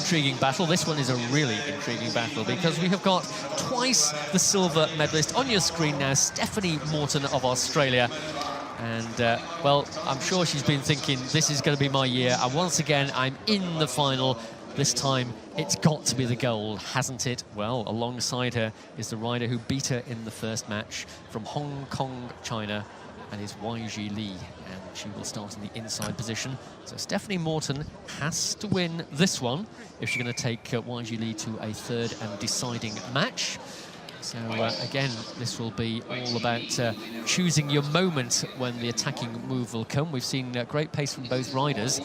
intriguing battle. This one is a really intriguing battle because we have got twice the silver medalist on your screen now, Stephanie Morton of Australia. And, well, I'm sure she's been thinking, this is going to be my year. And once again, I'm in the final. This time, it's got to be the gold, hasn't it? Well, alongside her is the rider who beat her in the first match from Hong Kong, China, and is YG Li. And she will start in the inside position. So Stephanie Morton has to win this one if she's going to take YG Li to a third and deciding match. So, again, this will be all about choosing your moment when the attacking move will come. We've seen great pace from both riders,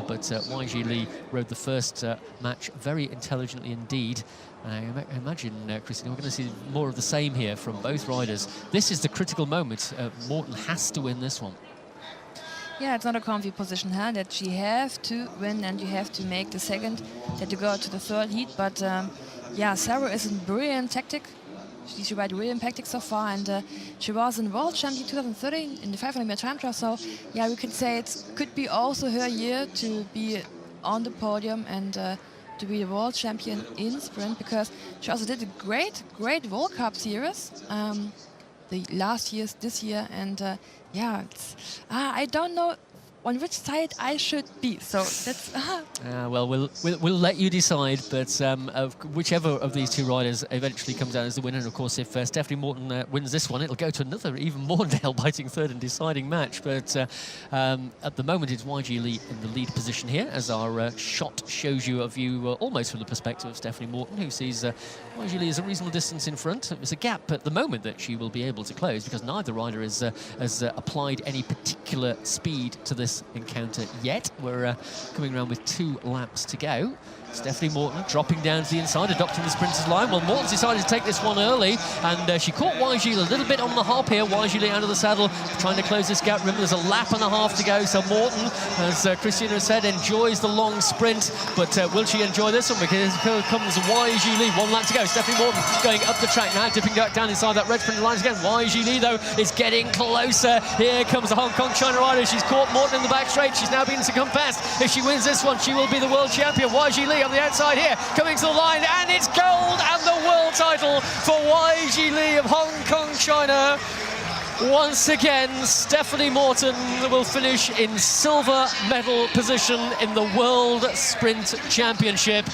but YG Li rode the first match very intelligently indeed. And I imagine, Christina, we're going to see more of the same here from both riders. This is the critical moment. Morton has to win this one. Yeah, it's not a comfy position, huh? That she have to win and you have to make the second, that you go to the third heat. But, yeah, Sarah is a brilliant tactic. She rode brilliant tactics so far, and she was in World Champion 2013 in the 500-meter time trial. So, yeah, we could say it could be also her year to be on the podium and to be the World Champion in sprint, because she also did a great World Cup series the last years, this year, and yeah, it's, I don't know on which side I should be. So that's... well, we'll let you decide, but whichever of these two riders eventually comes out as the winner. And of course, if Stephanie Morton wins this one, it'll go to another even more nail-biting third and deciding match. But at the moment, it's YG Li in the lead position here, as our shot shows you a view almost from the perspective of Stephanie Morton, who sees YG Li as a reasonable distance in front. It's a gap at the moment that she will be able to close, because neither rider has applied any particular speed to this encounter yet. We're coming around with 2 laps to go. Stephanie Morton dropping down to the inside, adopting the sprinter's line. Well, Morton's decided to take this one early, and she caught YG a little bit on the hop here. YG out of the saddle, trying to close this gap. Remember, there's a lap and a half to go, so Morton, as Christina said, enjoys the long sprint, but will she enjoy this one? Because here comes YG Li, 1 lap to go. Stephanie Morton going up the track now, dipping down inside that red sprinter line again. YG Li, though, is getting closer. Here comes the Hong Kong China rider. She's caught Morton in the back straight. She's now been succumbed. If she wins this one, she will be the world champion. YG Li on the outside here, coming to the line, and it's gold and the world title for YG Li of Hong Kong, China. Once again, Stephanie Morton will finish in silver medal position in the World Sprint Championship.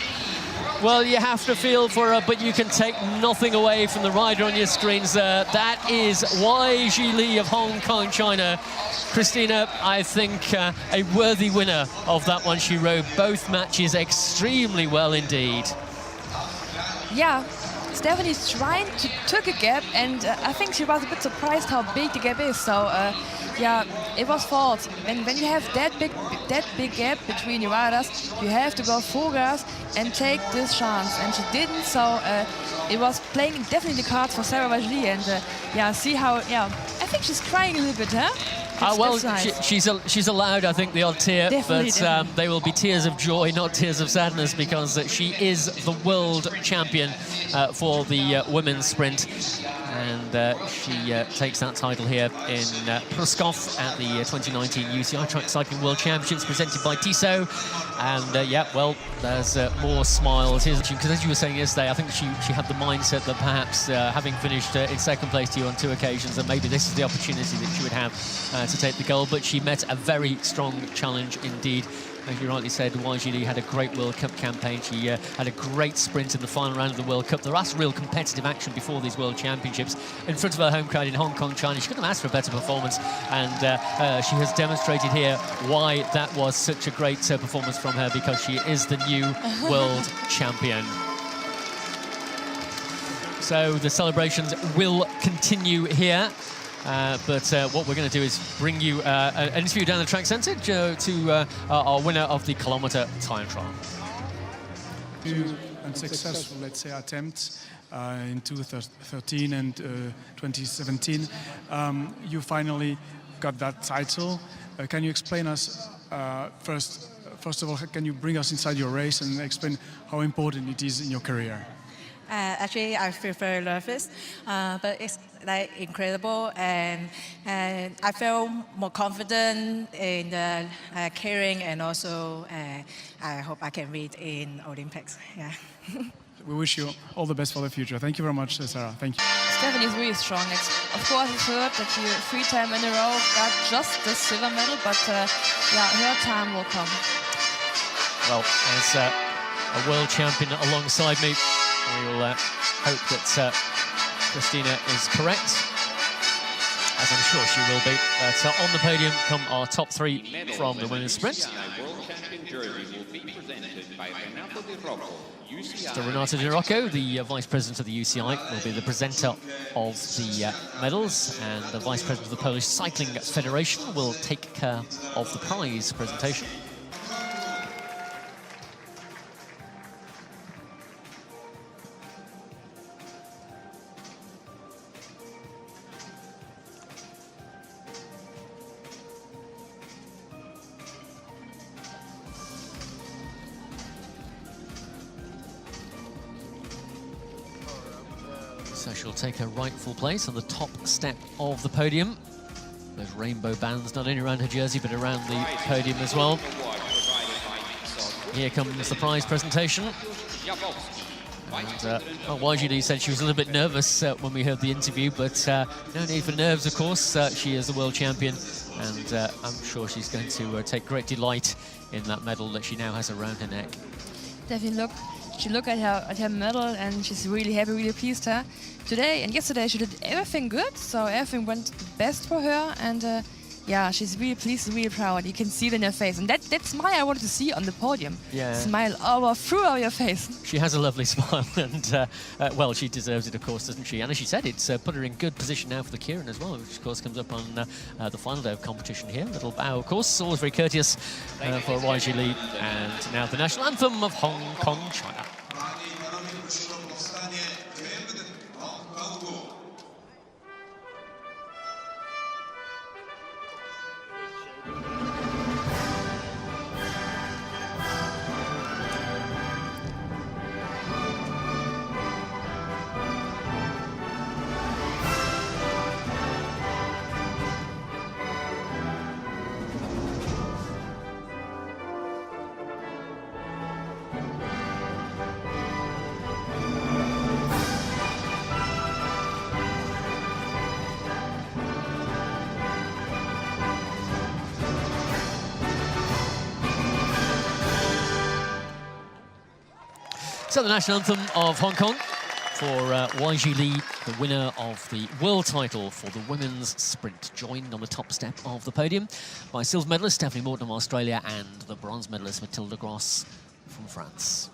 Well, you have to feel for her, but you can take nothing away from the rider on your screens there. That is YG Li of Hong Kong, China. Christina, I think a worthy winner of that one. She rode both matches extremely well indeed. Yeah, Stephanie's trying to take a gap, and I think she was a bit surprised how big the gap is. So, yeah, it was false. When you have that big gap between your riders, you have to go full gas and take this chance. And she didn't, so it was playing definitely the cards for Sarah Wajli. And yeah, see how, yeah, I think she's crying a little bit, huh? Well, nice. she's allowed, I think, the odd tear, definitely. They will be tears of joy, not tears of sadness, because she is the world champion for the women's sprint. And she takes that title here in Pruskov at the 2019 UCI Track Cycling World Championships presented by Tissot. And yeah, well, there's more smiles here. Because as you were saying yesterday, I think she had the mindset that perhaps having finished in second place to you on 2 occasions, that maybe this is the opportunity that she would have to take the gold. But she met a very strong challenge indeed. As you rightly said, YG Li had a great World Cup campaign. She had a great sprint in the final round of the World Cup. There was real competitive action before these World Championships. In front of her home crowd in Hong Kong, China, she couldn't have asked for a better performance. And she has demonstrated here why that was such a great performance from her, because she is the new world champion. So the celebrations will continue here. But what we're going to do is bring you an interview down the track centre to our winner of the kilometre time trial. Two unsuccessful, let's say, attempts in 2013 and 2017. You finally got that title. Can you explain us first of all? Can you bring us inside your race and explain how important it is in your career? Actually, I feel very nervous, but it's like incredible, and I feel more confident in the carrying, and also I hope I can read in Olympics. Yeah. We wish you all the best for the future. Thank you very much, Sarah. Thank you. Stephanie is really strong. Of course, it's hurt that she 3 times in a row got just the silver medal, but yeah, her time will come. Well, as a world champion alongside me, we'll hope that Christina is correct, as I'm sure she will be. But on the podium come our top 3 from the women's sprint. Mr. Renato Di Rocco, the Vice President of the UCI, will be the presenter of the medals, and the Vice President of the Polish Cycling Federation will take care of the prize presentation. So she'll take her rightful place on the top step of the podium. Those rainbow bands not only around her jersey, but around the podium as well. Here comes the prize presentation. And YG Lee said she was a little bit nervous when we heard the interview, but no need for nerves, of course. She is the world champion, and I'm sure she's going to take great delight in that medal that she now has around her neck. Definitely look at her medal, and she's really happy, really pleased her. Today and yesterday she did everything good, so everything went the best for her, and yeah, she's really pleased, really proud. You can see it in her face, and that smile I wanted to see on the podium. Yeah. Smile all throughout your face. She has a lovely smile, and well, she deserves it, of course, doesn't she? And as she said, it's put her in good position now for the Keirin as well, which of course comes up on the final day of competition here. Little bow, of course, always very courteous for YG Lee. And now the national anthem of Hong Kong, China. So the national anthem of Hong Kong for YG Lee, the winner of the world title for the women's sprint, joined on the top step of the podium by silver medalist Stephanie Morton of Australia and the bronze medalist Mathilde Gross from France.